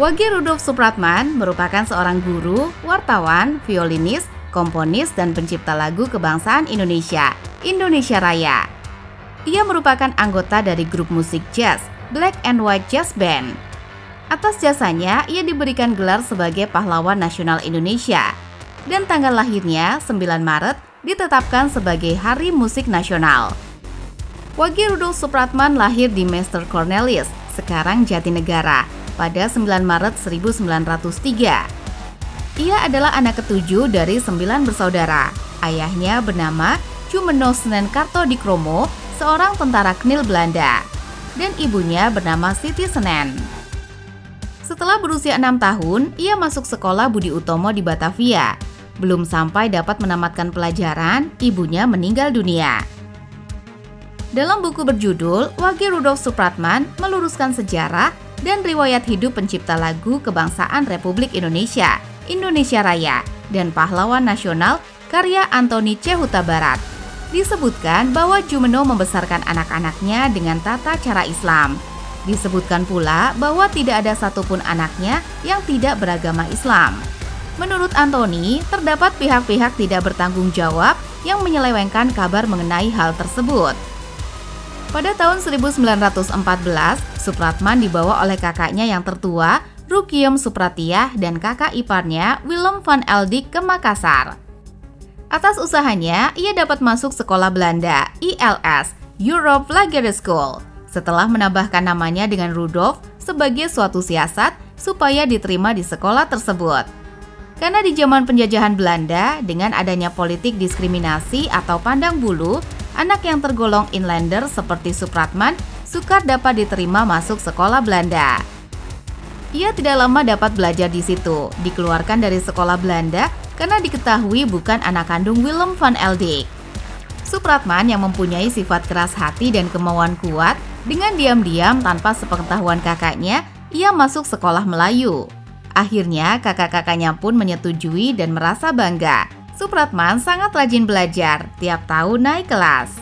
Wage Rudolf Supratman merupakan seorang guru, wartawan, violinis, komponis, dan pencipta lagu kebangsaan Indonesia, Indonesia Raya. Ia merupakan anggota dari grup musik jazz, Black and White Jazz Band. Atas jasanya, ia diberikan gelar sebagai Pahlawan Nasional Indonesia. Dan tanggal lahirnya, 9 Maret, ditetapkan sebagai Hari Musik Nasional. Wage Rudolf Supratman lahir di Mester Cornelis, sekarang Jatinegara, pada 9 Maret 1903. Ia adalah anak ketujuh dari 9 bersaudara. Ayahnya bernama Jumeno Senen Kartodikromo, seorang tentara Knil Belanda, dan ibunya bernama Siti Senen. Setelah berusia 6 tahun, ia masuk sekolah Budi Utomo di Batavia. Belum sampai dapat menamatkan pelajaran, ibunya meninggal dunia. Dalam buku berjudul Wage Rudolf Supratman meluruskan sejarah dan riwayat hidup pencipta lagu kebangsaan Republik Indonesia, Indonesia Raya, dan Pahlawan Nasional karya Antoni C. Huta Barat, disebutkan bahwa Jumeno membesarkan anak-anaknya dengan tata cara Islam. Disebutkan pula bahwa tidak ada satupun anaknya yang tidak beragama Islam. Menurut Antoni, terdapat pihak-pihak tidak bertanggung jawab yang menyelewengkan kabar mengenai hal tersebut. Pada tahun 1914, Supratman dibawa oleh kakaknya yang tertua, Rukiem Supratiah, dan kakak iparnya, Willem van Eldik, ke Makassar. Atas usahanya, ia dapat masuk sekolah Belanda, ILS, Europe Lagere School, setelah menambahkan namanya dengan Rudolf sebagai suatu siasat supaya diterima di sekolah tersebut. Karena di zaman penjajahan Belanda, dengan adanya politik diskriminasi atau pandang bulu, anak yang tergolong inlander seperti Supratman sukar dapat diterima masuk sekolah Belanda. Ia tidak lama dapat belajar di situ, dikeluarkan dari sekolah Belanda karena diketahui bukan anak kandung Willem van Eldik. Supratman yang mempunyai sifat keras hati dan kemauan kuat, dengan diam-diam tanpa sepengetahuan kakaknya, ia masuk sekolah Melayu. Akhirnya kakak-kakaknya pun menyetujui dan merasa bangga. Supratman sangat rajin belajar, tiap tahun naik kelas.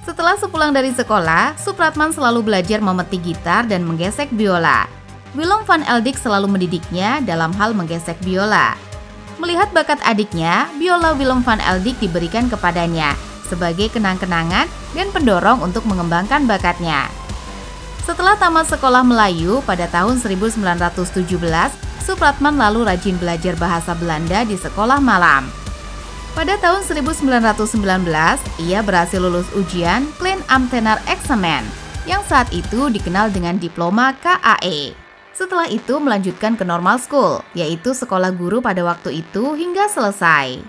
Setelah sepulang dari sekolah, Supratman selalu belajar memetik gitar dan menggesek biola. Willem van Eldik selalu mendidiknya dalam hal menggesek biola. Melihat bakat adiknya, biola Willem van Eldik diberikan kepadanya sebagai kenang-kenangan dan pendorong untuk mengembangkan bakatnya. Setelah tamat sekolah Melayu pada tahun 1917, Supratman lalu rajin belajar bahasa Belanda di sekolah malam. Pada tahun 1919, ia berhasil lulus ujian Klein Ambtenaar Examen, yang saat itu dikenal dengan diploma KAE. Setelah itu melanjutkan ke Normal School, yaitu sekolah guru pada waktu itu hingga selesai.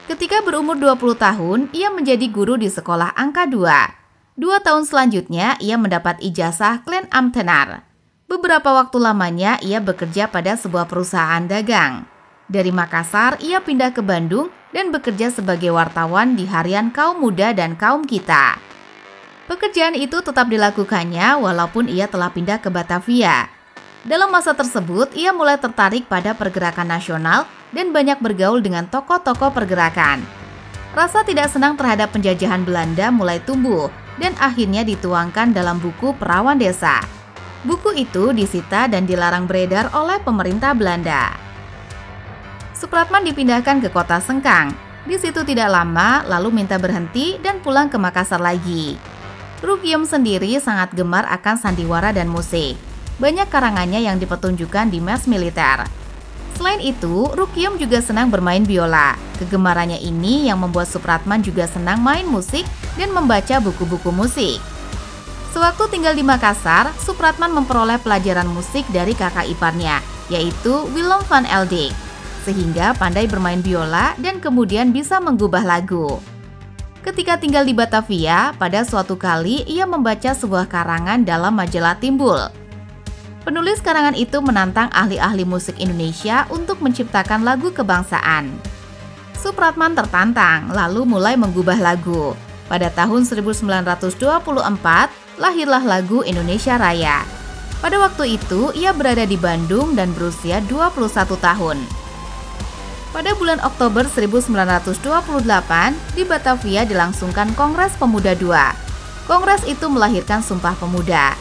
Ketika berumur 20 tahun, ia menjadi guru di sekolah angka 2. 2 tahun selanjutnya, ia mendapat ijazah Klein Ambtenaar. Beberapa waktu lamanya, ia bekerja pada sebuah perusahaan dagang. Dari Makassar, ia pindah ke Bandung dan bekerja sebagai wartawan di harian Kaum Muda dan Kaum Kita. Pekerjaan itu tetap dilakukannya walaupun ia telah pindah ke Batavia. Dalam masa tersebut, ia mulai tertarik pada pergerakan nasional dan banyak bergaul dengan tokoh-tokoh pergerakan. Rasa tidak senang terhadap penjajahan Belanda mulai tumbuh dan akhirnya dituangkan dalam buku Perawan Desa. Buku itu disita dan dilarang beredar oleh pemerintah Belanda. Supratman dipindahkan ke kota Sengkang. Di situ tidak lama, lalu minta berhenti dan pulang ke Makassar lagi. Rukiem sendiri sangat gemar akan sandiwara dan musik. Banyak karangannya yang dipertunjukkan di mes militer. Selain itu, Rukiem juga senang bermain biola. Kegemarannya ini yang membuat Supratman juga senang main musik dan membaca buku-buku musik. Sewaktu tinggal di Makassar, Supratman memperoleh pelajaran musik dari kakak iparnya, yaitu Willem van Eldik, sehingga pandai bermain biola dan kemudian bisa menggubah lagu. Ketika tinggal di Batavia, pada suatu kali ia membaca sebuah karangan dalam majalah Timbul. Penulis karangan itu menantang ahli-ahli musik Indonesia untuk menciptakan lagu kebangsaan. Supratman tertantang, lalu mulai menggubah lagu. Pada tahun 1924, lahirlah lagu Indonesia Raya. Pada waktu itu, ia berada di Bandung dan berusia 21 tahun. Pada bulan Oktober 1928, di Batavia dilangsungkan Kongres Pemuda II. Kongres itu melahirkan Sumpah Pemuda.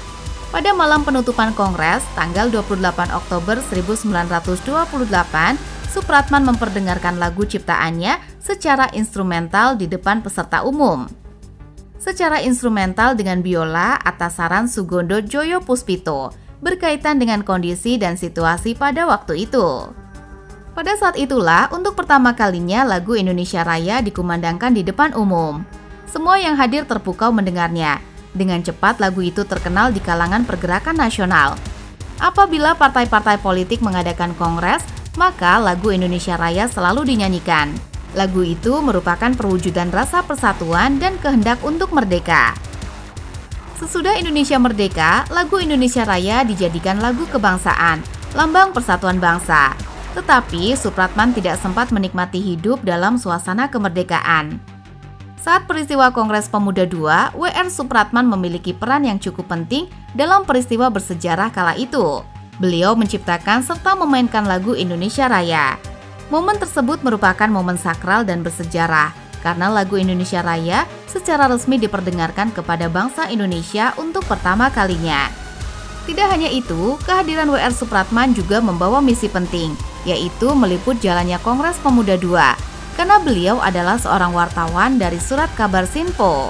Pada malam penutupan Kongres, tanggal 28 Oktober 1928, Soepratman memperdengarkan lagu ciptaannya secara instrumental di depan peserta umum. Secara instrumental dengan biola atas saran Sugondo Joyo Puspito, berkaitan dengan kondisi dan situasi pada waktu itu. Pada saat itulah, untuk pertama kalinya lagu Indonesia Raya dikumandangkan di depan umum. Semua yang hadir terpukau mendengarnya. Dengan cepat lagu itu terkenal di kalangan pergerakan nasional. Apabila partai-partai politik mengadakan kongres, maka lagu Indonesia Raya selalu dinyanyikan. Lagu itu merupakan perwujudan rasa persatuan dan kehendak untuk merdeka. Sesudah Indonesia merdeka, lagu Indonesia Raya dijadikan lagu kebangsaan, lambang persatuan bangsa. Tetapi Soepratman tidak sempat menikmati hidup dalam suasana kemerdekaan. Saat peristiwa Kongres Pemuda II, W.R. Soepratman memiliki peran yang cukup penting dalam peristiwa bersejarah kala itu. Beliau menciptakan serta memainkan lagu Indonesia Raya. Momen tersebut merupakan momen sakral dan bersejarah, karena lagu Indonesia Raya secara resmi diperdengarkan kepada bangsa Indonesia untuk pertama kalinya. Tidak hanya itu, kehadiran W.R. Soepratman juga membawa misi penting, yaitu meliput jalannya Kongres Pemuda II. Karena beliau adalah seorang wartawan dari Surat Kabar Sinpo.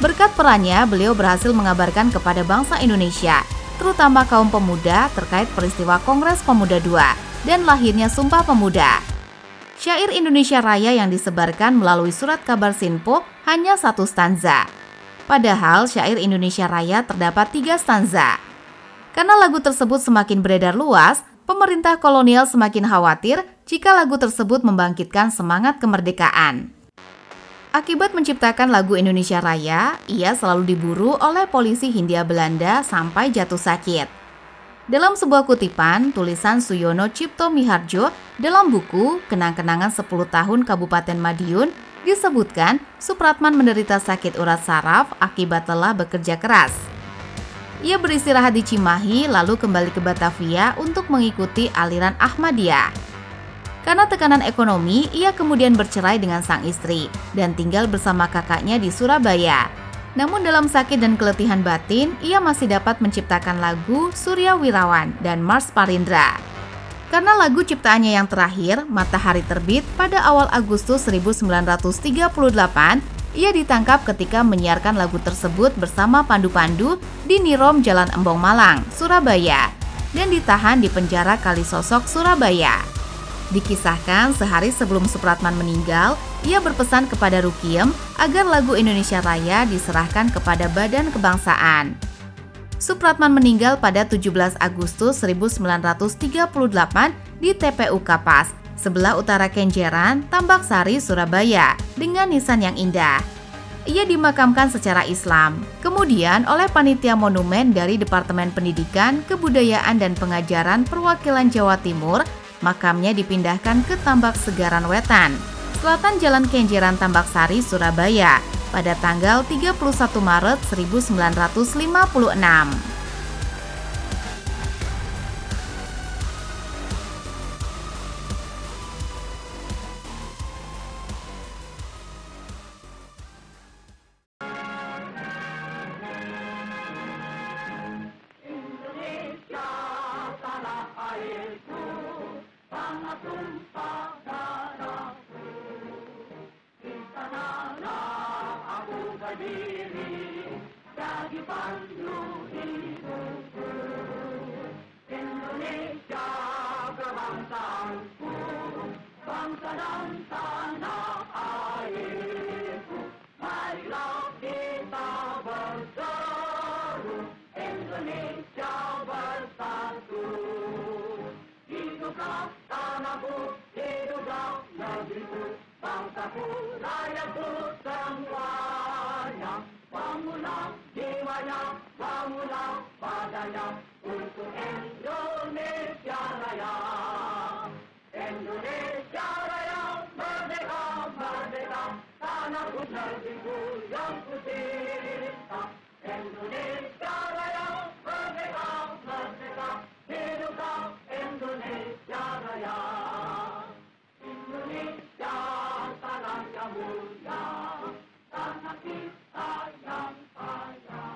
Berkat perannya, beliau berhasil mengabarkan kepada bangsa Indonesia, terutama kaum pemuda terkait peristiwa Kongres Pemuda II dan lahirnya Sumpah Pemuda. Syair Indonesia Raya yang disebarkan melalui Surat Kabar Sinpo hanya 1 stanza. Padahal syair Indonesia Raya terdapat 3 stanza. Karena lagu tersebut semakin beredar luas, pemerintah kolonial semakin khawatir jika lagu tersebut membangkitkan semangat kemerdekaan. Akibat menciptakan lagu Indonesia Raya, ia selalu diburu oleh polisi Hindia Belanda sampai jatuh sakit. Dalam sebuah kutipan, tulisan Suyono Cipto Miharjo dalam buku Kenang-kenangan 10 tahun Kabupaten Madiun disebutkan Soepratman menderita sakit urat saraf akibat lelah bekerja keras. Ia beristirahat di Cimahi lalu kembali ke Batavia untuk mengikuti aliran Ahmadiyah. Karena tekanan ekonomi, ia kemudian bercerai dengan sang istri dan tinggal bersama kakaknya di Surabaya. Namun dalam sakit dan keletihan batin, ia masih dapat menciptakan lagu Surya Wirawan dan Mars Parindra. Karena lagu ciptaannya yang terakhir, Matahari Terbit, pada awal Agustus 1938, ia ditangkap ketika menyiarkan lagu tersebut bersama Pandu-Pandu di Nirom Jalan Embong Malang, Surabaya, dan ditahan di penjara Kalisosok, Surabaya. Dikisahkan sehari sebelum Soepratman meninggal, ia berpesan kepada Rukiem agar lagu Indonesia Raya diserahkan kepada Badan Kebangsaan. Soepratman meninggal pada 17 Agustus 1938 di TPU Kapas, sebelah utara Kenjeran, Tambak Sari, Surabaya, dengan nisan yang indah. Ia dimakamkan secara Islam, kemudian oleh panitia monumen dari Departemen Pendidikan, Kebudayaan dan Pengajaran Perwakilan Jawa Timur. Makamnya dipindahkan ke Tambak Segaran Wetan, selatan Jalan Kenjeran Tambak Sari, Surabaya, pada tanggal 31 Maret 1956. Tumpah darahku, di sanalah aku berdiri, jadi pandu hidupku. Indonesia kebangsaanku, bangsa dan tanah airku. Marilah kita berseru, Indonesia bersatu. Hiduplah tanahku, hiduplah negeriku, bangsaku, rakyatku semuanya. Bangunlah jiwanya, bangunlah badannya untuk Indonesia Raya. Indonesia Raya, merdeka, merdeka, tanahku, negeriku yang ku cinta. Indonesia Raya, merdeka, merdeka, hiduplah Indonesia Raya. Indonesia tanah yang mulia, tanah kita yang kaya.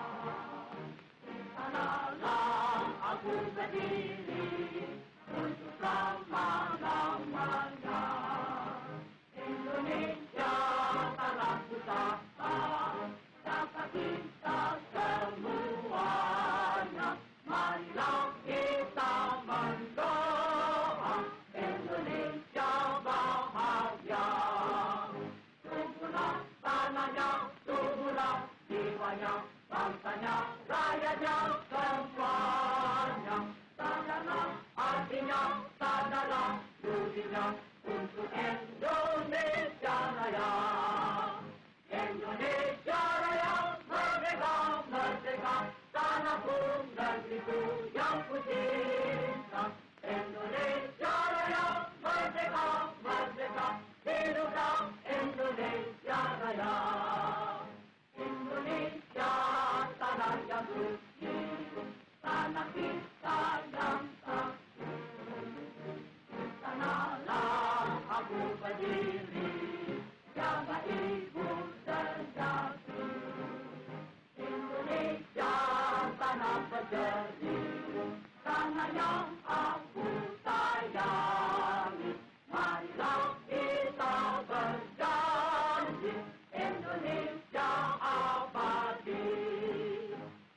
Di sana berdiri untuk selama-lamanya. Indonesia tanah pusaka, dapat kita semuanya. Marilah kita mendoa Indonesia bahagia. Suburlah tanahnya, suburlah jiwanya, bangsanya, rakyatnya semuanya. Sadarlah artinya, sadarlah buktinya untuk Indonesia Raya. Indonesia Raya, merdeka, merdeka, tanahku, negeriku yang ku cinta. Indonesia Raya, merdeka, merdeka, hiduplah Indonesia Raya. Indonesia tanah yang suci, tanah kita yang satu. Sanalah aku berdiri, jaga ibu sejati. Indonesia tanah berjeri, tanah yang aku sayangi. Marilah kita berjanji, Indonesia abadi.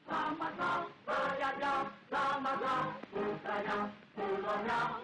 Selamatlah rakyatnya, selamatlah putranya, pulaunya,